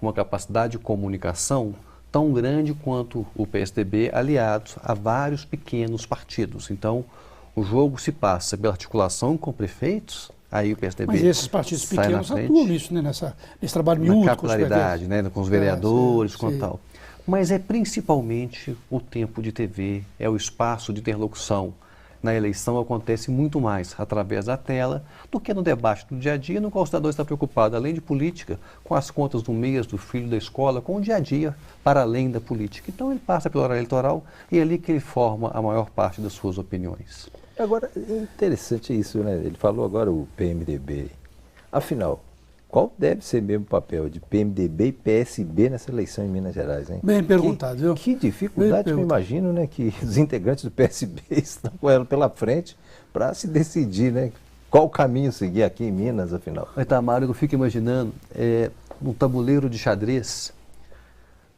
uma capacidade de comunicação tão grande quanto o PSDB, aliados a vários pequenos partidos. Então, o jogo se passa pela articulação com prefeitos, aí o PSDB. Mas esses partidos pequenos atuam nisso, né? Nesse trabalho miúdo. Na capilaridade, né? Com os vereadores, com tal. Mas é principalmente o tempo de TV, é o espaço de interlocução. Na eleição acontece muito mais através da tela do que no debate do dia a dia, no qual o cidadão está preocupado, além de política, com as contas do mês, do filho, da escola, com o dia a dia, para além da política. Então ele passa pela hora eleitoral e é ali que ele forma a maior parte das suas opiniões. Agora, é interessante isso, né? Ele falou agora o PMDB. Afinal, qual deve ser mesmo o papel de PMDB e PSB nessa eleição em Minas Gerais, hein? Bem perguntado, viu? Que dificuldade, eu imagino, né? Que os integrantes do PSB estão com ela pela frente para se decidir, né? Qual caminho seguir aqui em Minas, afinal? Itamar, eu fico imaginando, no tabuleiro de xadrez,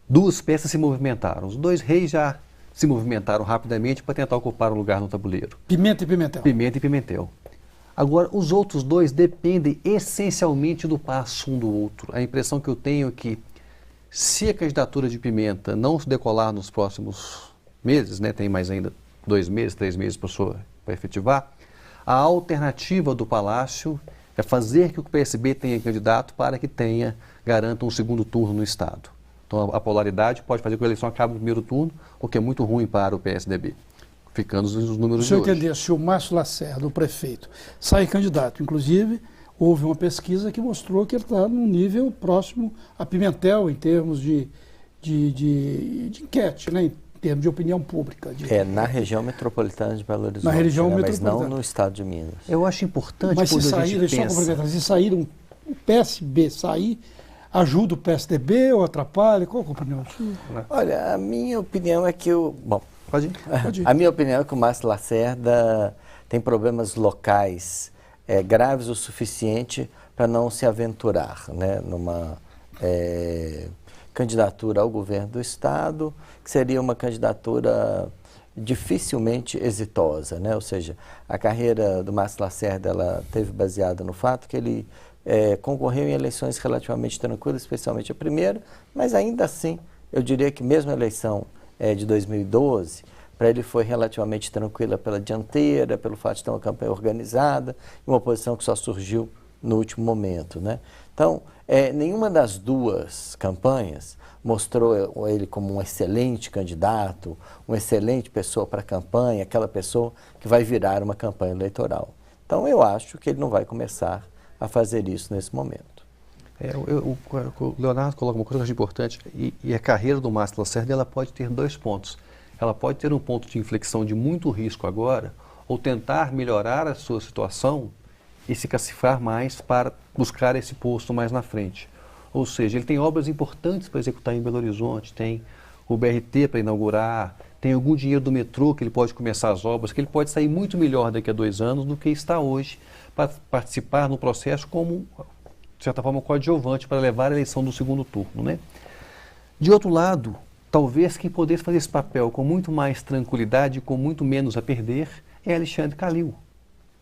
duas peças se movimentaram. Os dois reis já se movimentaram rapidamente para tentar ocupar um lugar no tabuleiro. Pimenta e Pimentel. Pimenta e Pimentel. Agora, os outros dois dependem essencialmente do passo um do outro. A impressão que eu tenho é que, se a candidatura de Pimenta não se decolar nos próximos meses, né, tem mais ainda 2 meses, 3 meses para efetivar, a alternativa do Palácio é fazer que o PSB tenha candidato para que garanta um segundo turno no Estado. Então, a polaridade pode fazer com que a eleição acabe no primeiro turno, o que é muito ruim para o PSDB. Ficando os números de hoje. Se eu entender, se o Márcio Lacerda, o prefeito, sai candidato, inclusive, houve uma pesquisa que mostrou que ele está num nível próximo a Pimentel, em termos de enquete, né? Em termos de opinião pública. Na região metropolitana de Belo Horizonte, na região mas não no estado de Minas. Eu acho importante mas quando se a gente pensa... se sair o PSB sair, ajuda o PSDB ou atrapalha? Qual é a opinião sua? Olha, a minha opinião é que Pode ir. A minha opinião é que o Márcio Lacerda tem problemas locais graves o suficiente para não se aventurar, né, numa candidatura ao governo do Estado, que seria uma candidatura dificilmente exitosa, né? Ou seja, a carreira do Márcio Lacerda ela teve baseada no fato que ele concorreu em eleições relativamente tranquilas, especialmente a primeira, mas ainda assim, eu diria que mesmo a eleição de 2012, para ele foi relativamente tranquila pela dianteira, pelo fato de ter uma campanha organizada, e uma oposição que só surgiu no último momento, né? Então, nenhuma das duas campanhas mostrou ele como um excelente candidato, uma excelente pessoa para a campanha, aquela pessoa que vai virar uma campanha eleitoral. Então, eu acho que ele não vai começar a fazer isso nesse momento. O Leonardo coloca uma coisa que eu acho importante, e a carreira do Márcio Lacerda ela pode ter 2 pontos. Ela pode ter um ponto de inflexão de muito risco agora, ou tentar melhorar a sua situação e se cacifrar mais para buscar esse posto mais na frente. Ou seja, ele tem obras importantes para executar em Belo Horizonte, tem o BRT para inaugurar, tem algum dinheiro do metrô que ele pode começar as obras, que ele pode sair muito melhor daqui a 2 anos do que está hoje para participar no processo como, de certa forma, coadjuvante para levar a eleição do segundo turno, né? De outro lado, talvez quem pudesse fazer esse papel com muito mais tranquilidade e com muito menos a perder é Alexandre Calil,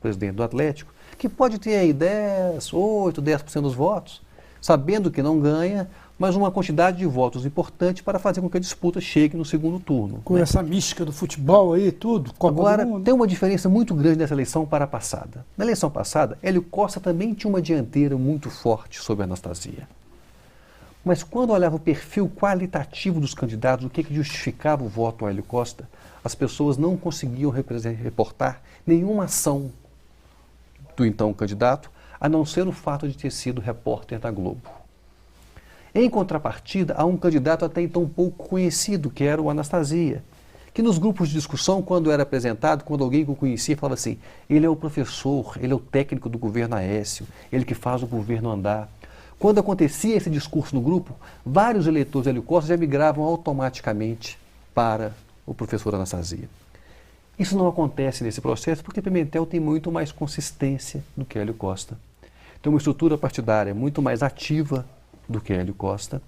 presidente do Atlético, que pode ter aí 10% dos votos, sabendo que não ganha, mas uma quantidade de votos importante para fazer com que a disputa chegue no segundo turno. Com essa mística do futebol aí, tudo, Copa Agora, do Mundo. tem uma diferença muito grande dessa eleição para a passada. Na eleição passada, Hélio Costa também tinha uma dianteira muito forte sobre a Anastasia. Mas quando olhava o perfil qualitativo dos candidatos, o que justificava o voto ao Hélio Costa, as pessoas não conseguiam reportar nenhuma ação do então candidato, a não ser o fato de ter sido repórter da Globo. Em contrapartida, há um candidato até então pouco conhecido, que era o Anastasia, que nos grupos de discussão, quando era apresentado, quando alguém que o conhecia, falava assim, ele é o professor, ele é o técnico do governo Aécio, ele que faz o governo andar. Quando acontecia esse discurso no grupo, vários eleitores de Hélio Costa já migravam automaticamente para o professor Anastasia. Isso não acontece nesse processo porque Pimentel tem muito mais consistência do que Hélio Costa. Tem uma estrutura partidária muito mais ativa do que Hélio Costa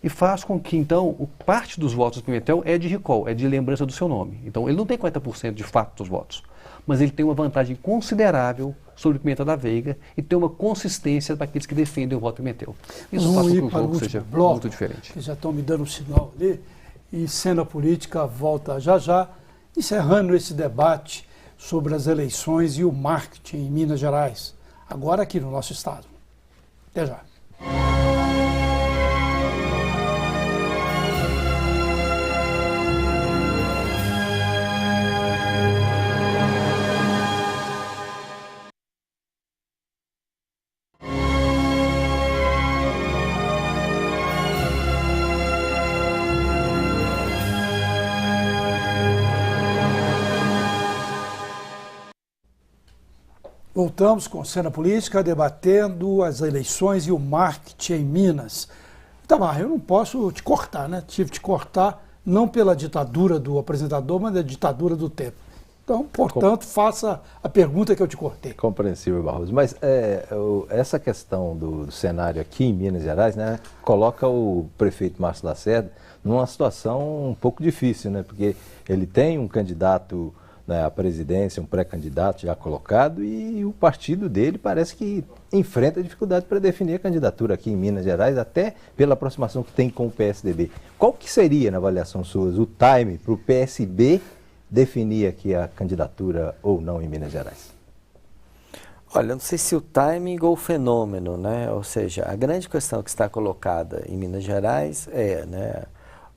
e faz com que, então, parte dos votos do Pimentel é de recall, é de lembrança do seu nome. Então, ele não tem 40% de fato dos votos, mas ele tem uma vantagem considerável sobre Pimenta da Veiga e tem uma consistência para aqueles que defendem o voto Pimentel. Isso faz com que o jogo seja muito diferente. Que já estão me dando um sinal ali, e Cena Política volta já já, encerrando esse debate sobre as eleições e o marketing em Minas Gerais, agora aqui no nosso estado. Até já. Voltamos com Cena Política, debatendo as eleições e o marketing em Minas. Itamar, eu não posso te cortar, né? Tive que te cortar, não pela ditadura do apresentador, mas da ditadura do tempo. Então, portanto, faça a pergunta que eu te cortei. Compreensível, Barroso. Mas essa questão do cenário aqui em Minas Gerais, né, coloca o prefeito Márcio Lacerda numa situação um pouco difícil, né? Porque ele tem um candidato, né, à presidência, um pré-candidato já colocado, e o partido dele parece que enfrenta dificuldade para definir a candidatura aqui em Minas Gerais, até pela aproximação que tem com o PSDB. Qual que seria, na avaliação sua, o time para o PSB definir aqui a candidatura ou não em Minas Gerais? Olha, não sei se o timing ou o fenômeno, né? Ou seja, a grande questão que está colocada em Minas Gerais é, né,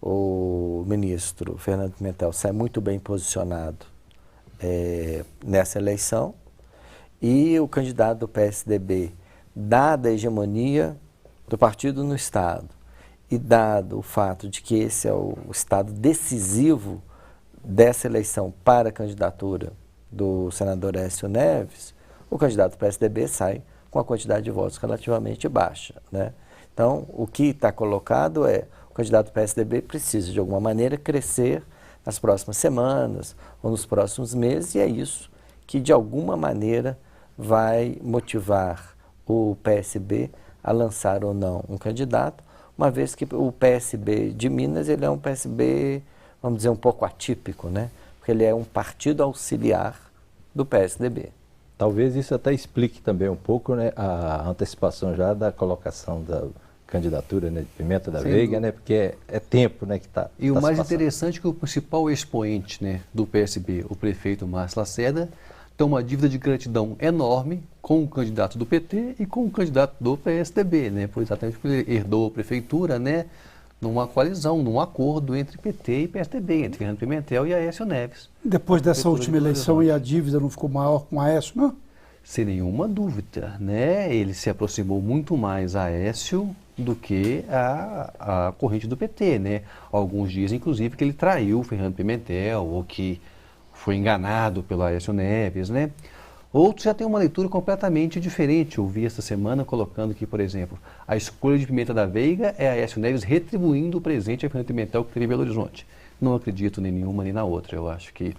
o ministro Fernando Pimentel sai muito bem posicionado nessa eleição, e o candidato do PSDB, dada a hegemonia do partido no Estado e dado o fato de que esse é o estado decisivo dessa eleição para a candidatura do senador Aécio Neves, o candidato do PSDB sai com a quantidade de votos relativamente baixa, né? Então, o que está colocado é o candidato do PSDB precisa, de alguma maneira, crescer nas próximas semanas ou nos próximos meses, e é isso que, de alguma maneira, vai motivar o PSB a lançar ou não um candidato, uma vez que o PSB de Minas ele é um PSB, vamos dizer, um pouco atípico, né? Porque ele é um partido auxiliar do PSDB. Talvez isso até explique também um pouco, né, a antecipação já da colocação da candidatura, né, de Pimenta da Veiga, né, porque é tempo, né, que está. E o mais interessante é que o principal expoente, né, do PSB, o prefeito Márcio Lacerda, tem uma dívida de gratidão enorme com o candidato do PT e com o candidato do PSDB, né, por exatamente porque ele herdou a prefeitura, né, numa coalizão, num acordo entre PT e PSDB, entre Fernando Pimentel e Aécio Neves. Depois dessa última eleição, e a dívida não ficou maior com o Aécio, não? Sem nenhuma dúvida, né? Ele se aproximou muito mais a Aécio do que a corrente do PT, né? Alguns dizem, inclusive, que ele traiu o Fernando Pimentel ou que foi enganado pelo Aécio Neves, né? Outros já têm uma leitura completamente diferente. Eu vi esta semana colocando que, por exemplo, a escolha de Pimenta da Veiga é Aécio Neves retribuindo o presente a Fernando Pimentel que teve em Belo Horizonte. Não acredito nem nenhuma nem na outra. Eu acho que...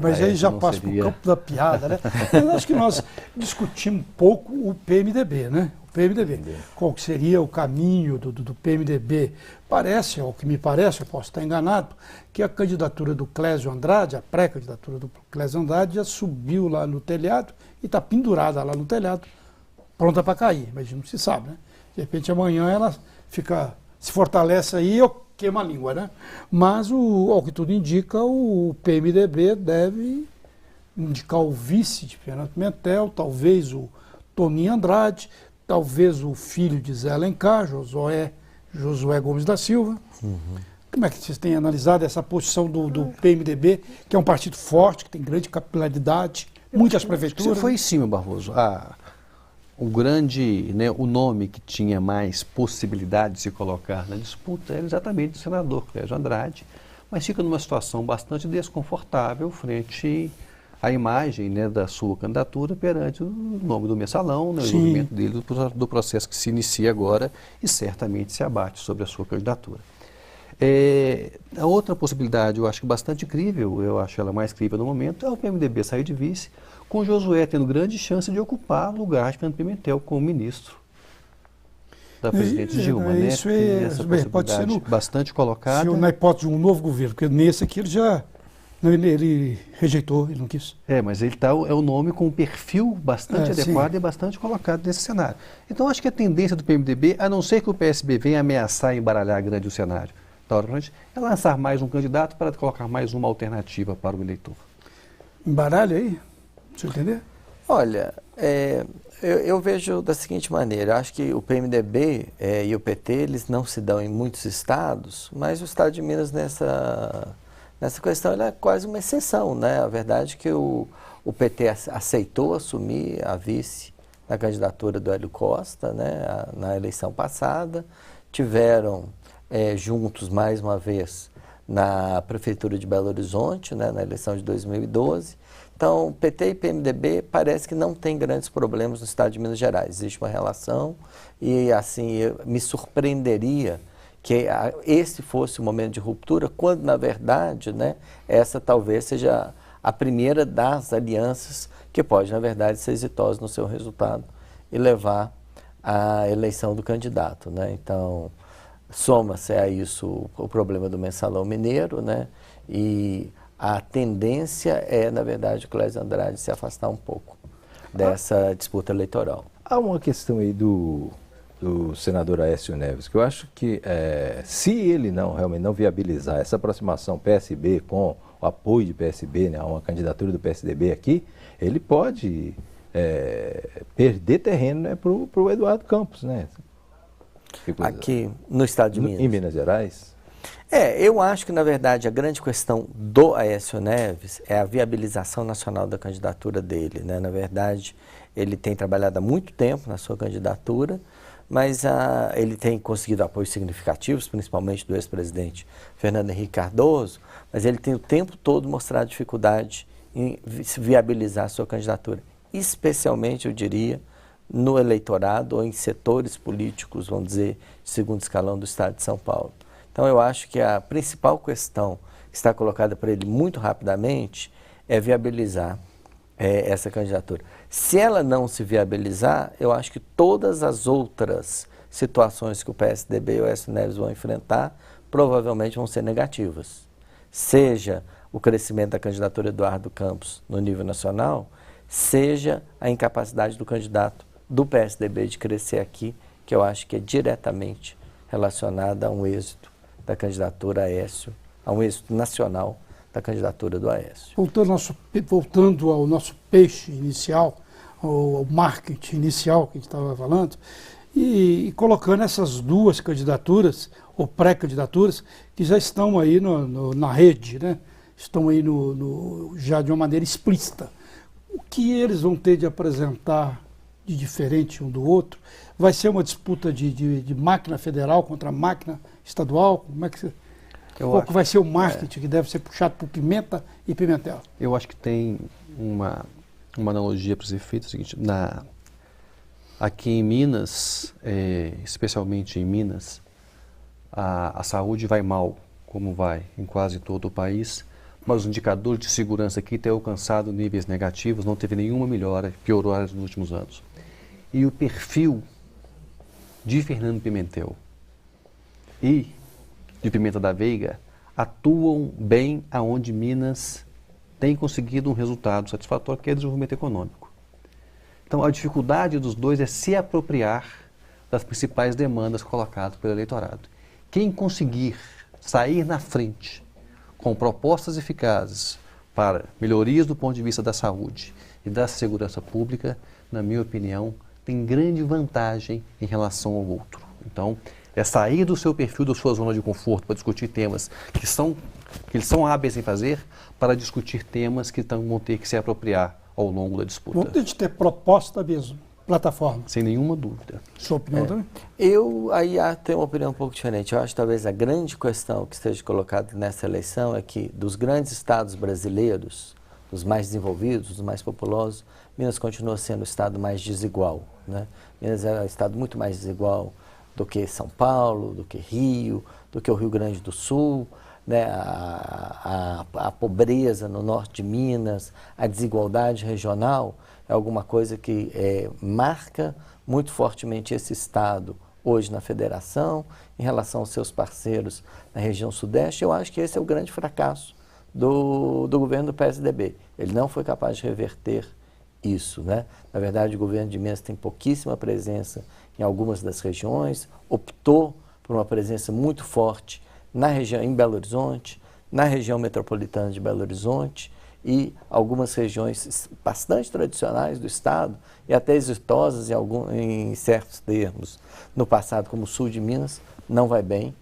mas aí já passa para o campo da piada, né? Eu acho que nós discutimos um pouco o PMDB, né? O PMDB. Qual que seria o caminho do PMDB? Parece, ao que me parece, eu posso estar enganado, que a candidatura do Clésio Andrade, a pré-candidatura do Clésio Andrade, já subiu lá no telhado e está pendurada lá no telhado, pronta para cair, mas não se sabe, né? De repente amanhã ela fica se fortalece aí, eu queimo a língua, né? Mas, ao que tudo indica, o PMDB deve indicar o vice de Fernando Pimentel, talvez o Toninho Andrade, talvez o filho de Zé Alencar, Josué Gomes da Silva. Como é que vocês têm analisado essa posição do PMDB, que é um partido forte, que tem grande capilaridade, muitas prefeituras? Você foi em cima, Barroso. O nome que tinha mais possibilidade de se colocar na disputa era exatamente o senador Clésio Andrade, mas fica numa situação bastante desconfortável frente à imagem, né, da sua candidatura perante o nome do mensalão, né, o envolvimento dele do processo que se inicia agora e certamente se abate sobre a sua candidatura. A outra possibilidade, eu acho que bastante crível, eu acho ela mais crível no momento, é o PMDB sair de vice, com Josué tendo grande chance de ocupar o lugar de Fernando Pimentel como ministro da presidente Dilma. Isso né? Essa pode ser bastante colocada. Na hipótese de um novo governo, porque nesse aqui ele rejeitou, ele não quis. Mas ele é o nome com um perfil bastante adequado e bastante colocado nesse cenário. Então, acho que a tendência do PMDB, a não ser que o PSB venha ameaçar e embaralhar grande o cenário, é lançar mais um candidato para colocar mais uma alternativa para o eleitor. Embaralha aí? Deixa eu entender. Olha, eu vejo da seguinte maneira, acho que o PMDB e o PT, eles não se dão em muitos estados, mas o estado de Minas nessa questão ele é quase uma exceção, né? A verdade é que o PT aceitou assumir a vice na candidatura do Hélio Costa, né? Na eleição passada, tiveram juntos mais uma vez na Prefeitura de Belo Horizonte, né? Na eleição de 2012. Então, PT e PMDB parece que não tem grandes problemas no estado de Minas Gerais. Existe uma relação e, assim, me surpreenderia que esse fosse o momento de ruptura, quando, na verdade, né, essa talvez seja a primeira das alianças que pode, na verdade, ser exitosa no seu resultado e levar à eleição do candidato, né? Então, soma-se a isso o problema do mensalão mineiro, né? E a tendência na verdade, o Clésio Andrade se afastar um pouco dessa disputa eleitoral. Há uma questão aí do senador Aécio Neves, que eu acho que se ele realmente não viabilizar essa aproximação PSB com o apoio de PSB, né, a uma candidatura do PSDB aqui, ele pode perder terreno, né, para o Eduardo Campos, né? Aqui no estado de Minas. Em Minas Gerais. Eu acho que, na verdade, a grande questão do Aécio Neves é a viabilização nacional da candidatura dele, né? Na verdade, ele tem trabalhado há muito tempo na sua candidatura, mas ele tem conseguido apoios significativos, principalmente do ex-presidente Fernando Henrique Cardoso, mas ele tem o tempo todo mostrado dificuldade em viabilizar a sua candidatura, especialmente, eu diria, no eleitorado ou em setores políticos, vamos dizer, de segundo escalão do estado de São Paulo. Então, eu acho que a principal questão que está colocada para ele muito rapidamente é viabilizar essa candidatura. Se ela não se viabilizar, eu acho que todas as outras situações que o PSDB e o Aécio Neves vão enfrentar provavelmente vão ser negativas. Seja o crescimento da candidatura Eduardo Campos no nível nacional, seja a incapacidade do candidato do PSDB de crescer aqui, que eu acho que é diretamente relacionada a um êxito da candidatura Aécio, a um êxito nacional da candidatura do Aécio. Voltando ao nosso peixe inicial, ao marketing inicial que a gente estava falando, e colocando essas duas candidaturas, ou pré-candidaturas, que já estão aí na rede, né? Estão aí já de uma maneira explícita. O que eles vão ter de apresentar de diferente um do outro? Vai ser uma disputa de máquina federal contra máquina estadual? Como é que qual que vai ser o marketing que deve ser puxado por Pimenta e Pimentel? Eu acho que tem uma analogia para ser feita, o seguinte, aqui em Minas, especialmente em Minas, a saúde vai mal, como vai em quase todo o país, mas os indicadores de segurança aqui têm alcançado níveis negativos, não teve nenhuma melhora, piorou nos últimos anos. E o perfil de Fernando Pimentel e de Pimenta da Veiga atuam bem aonde Minas tem conseguido um resultado satisfatório, que é o desenvolvimento econômico. Então, a dificuldade dos dois é se apropriar das principais demandas colocadas pelo eleitorado. Quem conseguir sair na frente com propostas eficazes para melhorias do ponto de vista da saúde e da segurança pública, na minha opinião, tem grande vantagem em relação ao outro. Então, é sair do seu perfil, da sua zona de conforto para discutir temas que eles são hábeis em fazer, para discutir temas que vão ter que se apropriar ao longo da disputa. Vamos ter de ter proposta mesmo, plataforma. Sem nenhuma dúvida. Sua opinião também? Eu aí tenho uma opinião um pouco diferente. Eu acho que talvez a grande questão que esteja colocada nessa eleição é que dos grandes estados brasileiros, dos mais desenvolvidos, dos mais populosos, Minas continua sendo o estado mais desigual, né? Minas é um estado muito mais desigual do que São Paulo, do que Rio, do que o Rio Grande do Sul, né? A pobreza no norte de Minas, a desigualdade regional é alguma coisa que marca muito fortemente esse estado hoje na federação, em relação aos seus parceiros na região sudeste. Eu acho que esse é o grande fracasso do governo do PSDB. Ele não foi capaz de reverter isso, né? Na verdade, o governo de Minas tem pouquíssima presença em algumas das regiões, optou por uma presença muito forte na região, em Belo Horizonte, na região metropolitana de Belo Horizonte e algumas regiões bastante tradicionais do estado e até exitosas em certos termos no passado, como o sul de Minas, não vai bem,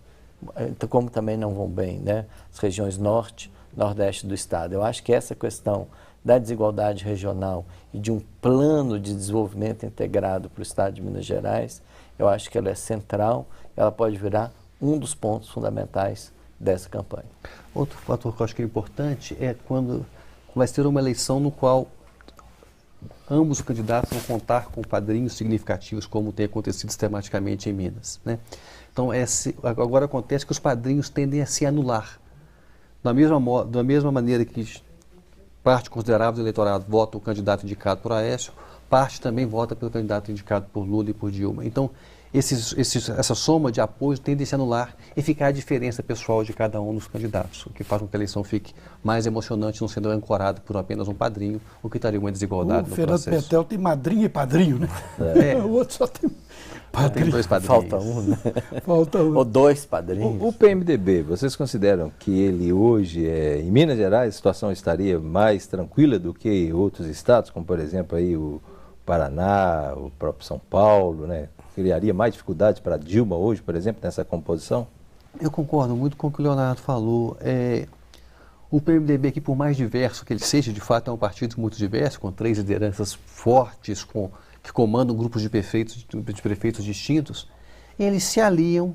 como também não vão bem, né? As regiões norte, nordeste do estado. Eu acho que essa questão da desigualdade regional e de um plano de desenvolvimento integrado para o estado de Minas Gerais, eu acho que ela é central, ela pode virar um dos pontos fundamentais dessa campanha. Outro fator que eu acho que é importante é quando vai ser uma eleição no qual ambos os candidatos vão contar com padrinhos significativos, como tem acontecido sistematicamente em Minas, né? Então, agora acontece que os padrinhos tendem a se anular. Da mesma maneira que parte considerável do eleitorado vota o candidato indicado por Aécio, parte também vota pelo candidato indicado por Lula e por Dilma. Então, essa soma de apoios tende a se anular e ficar a diferença pessoal de cada um dos candidatos, o que faz com que a eleição fique mais emocionante, não sendo ancorada por apenas um padrinho, o que traria uma desigualdade no processo. O Fernando Pimentel tem madrinha e padrinho, né? O outro só tem padrinho. Tem dois padrinhos. Falta um, né? Falta um. Ou dois padrinhos. O PMDB, vocês consideram que ele hoje, em Minas Gerais, a situação estaria mais tranquila do que outros estados, como por exemplo aí o Paraná, o próprio São Paulo, né? Criaria mais dificuldades para Dilma hoje, por exemplo, nessa composição? Eu concordo muito com o que o Leonardo falou. O PMDB, que por mais diverso que ele seja, de fato é um partido muito diverso, com 3 lideranças fortes, que comandam grupos de prefeitos distintos, eles se aliam,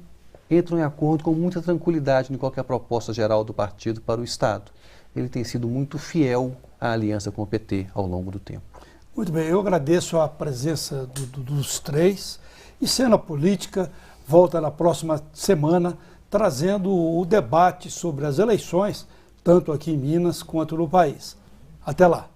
entram em acordo com muita tranquilidade em qualquer proposta geral do partido para o Estado. Ele tem sido muito fiel à aliança com o PT ao longo do tempo. Muito bem, eu agradeço a presença dos três. E Cena Política volta na próxima semana trazendo o debate sobre as eleições, tanto aqui em Minas quanto no país. Até lá!